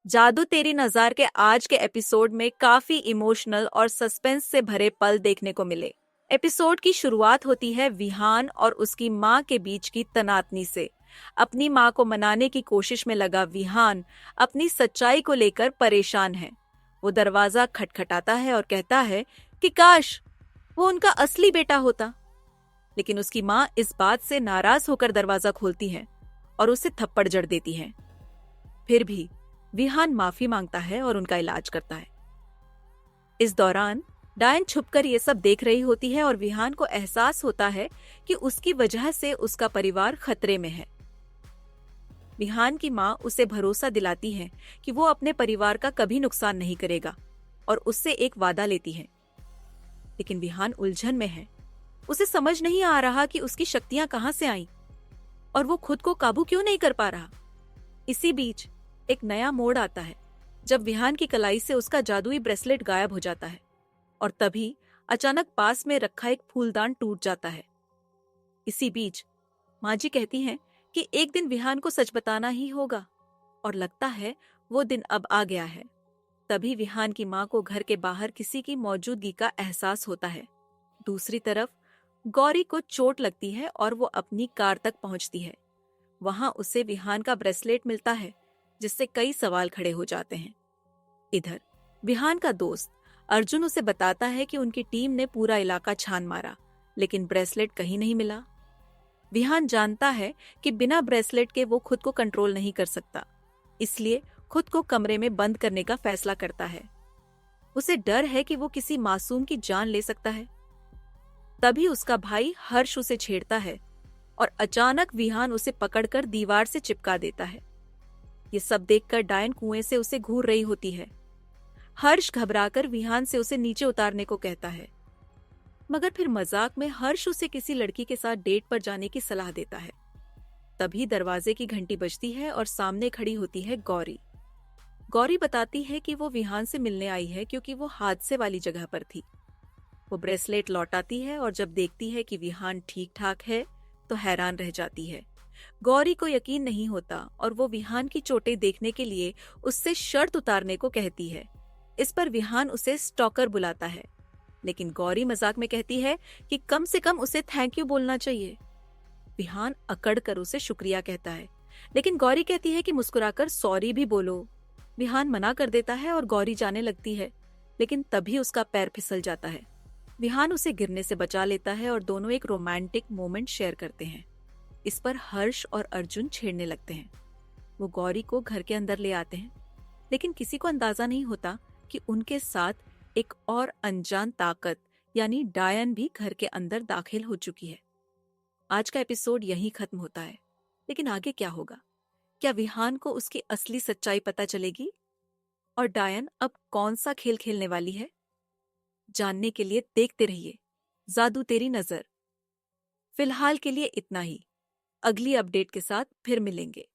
जादू तेरी नज़ार के आज के एपिसोड में काफी इमोशनल और सस्पेंस से भरे पल देखने को मिले। एपिसोड की शुरुआत होती है विहान और उसकी माँ के बीच की तनातनी से। अपनी माँ को मनाने की कोशिश में लगा विहान अपनी सच्चाई को लेकर परेशान है। वो दरवाजा खटखटाता है और कहता है कि काश वो उनका असली बेटा होता। लेकिन उसकी माँ इस बात से नाराज होकर दरवाजा खोलती है और उसे थप्पड़ जड़ देती है। फिर भी विहान माफी मांगता है और उनका इलाज करता है। इस दौरान डायन छुपकर ये सब देख रही होती है और विहान को एहसास होता है कि उसकी वजह से उसका परिवार खतरे में है। विहान की माँ उसे भरोसा दिलाती है कि वो अपने परिवार का कभी नुकसान नहीं करेगा और उससे एक वादा लेती है। लेकिन विहान उलझन में है। उसे समझ नहीं आ रहा कि उसकी शक्तियां कहां से आईं और वो खुद को काबू क्यों नहीं कर पा रहा। इसी बीच एक नया मोड़ आता है जब विहान की कलाई से उसका जादुई ब्रेसलेट गायब हो जाता है और तभी अचानक पास में रखा एक फूलदान टूट जाता है। इसी बीच माँ जी कहती हैं कि एक दिन विहान को सच बताना ही होगा और लगता है वो दिन अब आ गया है। तभी विहान की माँ को घर के बाहर किसी की मौजूदगी का एहसास होता है। दूसरी तरफ गौरी को चोट लगती है और वो अपनी कार तक पहुंचती है। वहां उसे विहान का ब्रेसलेट मिलता है जिससे कई सवाल खड़े हो जाते हैं। इधर विहान का दोस्त अर्जुन उसे बताता है कि उनकी टीम ने पूरा इलाका छान मारा लेकिन ब्रेसलेट कहीं नहीं मिला। विहान जानता है कि बिना ब्रेसलेट के वो खुद को कंट्रोल नहीं कर सकता, इसलिए खुद को कमरे में बंद करने का फैसला करता है। उसे डर है कि वो किसी मासूम की जान ले सकता है। तभी उसका भाई हर्ष उसे छेड़ता है और अचानक विहान उसे पकड़कर दीवार से चिपका देता है। ये सब देखकर डायन कुएं से उसे घूर रही होती है। हर्ष घबराकर विहान से उसे नीचे उतारने को कहता है, मगर फिर मजाक में हर्ष उसे किसी लड़की के साथ डेट पर जाने की सलाह देता है। तभी दरवाजे की घंटी बजती है और सामने खड़ी होती है गौरी। गौरी बताती है कि वो विहान से मिलने आई है क्योंकि वो हादसे वाली जगह पर थी। वो ब्रेसलेट लौटाती है और जब देखती है कि विहान ठीक ठाक है तो हैरान रह जाती है। गौरी को यकीन नहीं होता और वो विहान की चोटें देखने के लिए उससे शर्त उतारने को कहती है। इस पर विहान उसे स्टॉकर बुलाता है, लेकिन गौरी मजाक में कहती है कि कम से कम उसे थैंक यू बोलना चाहिए। विहान अकड़ कर उसे शुक्रिया कहता है, लेकिन गौरी कहती है कि मुस्कुराकर सॉरी भी बोलो। विहान मना कर देता है और गौरी जाने लगती है, लेकिन तभी उसका पैर फिसल जाता है। विहान उसे गिरने से बचा लेता है और दोनों एक रोमांटिक मोमेंट शेयर करते हैं। इस पर हर्ष और अर्जुन छेड़ने लगते हैं। वो गौरी को घर के अंदर ले आते हैं, लेकिन किसी को अंदाजा नहीं होता कि उनके साथ एक और अनजान ताकत यानी डायन भी घर के अंदर दाखिल हो चुकी है। आज का एपिसोड यहीं खत्म होता है, लेकिन आगे क्या होगा? क्या विहान को उसकी असली सच्चाई पता चलेगी और डायन अब कौन सा खेल खेलने वाली है? जानने के लिए देखते रहिए जादू तेरी नजर। फिलहाल के लिए इतना ही। अगली अपडेट के साथ फिर मिलेंगे।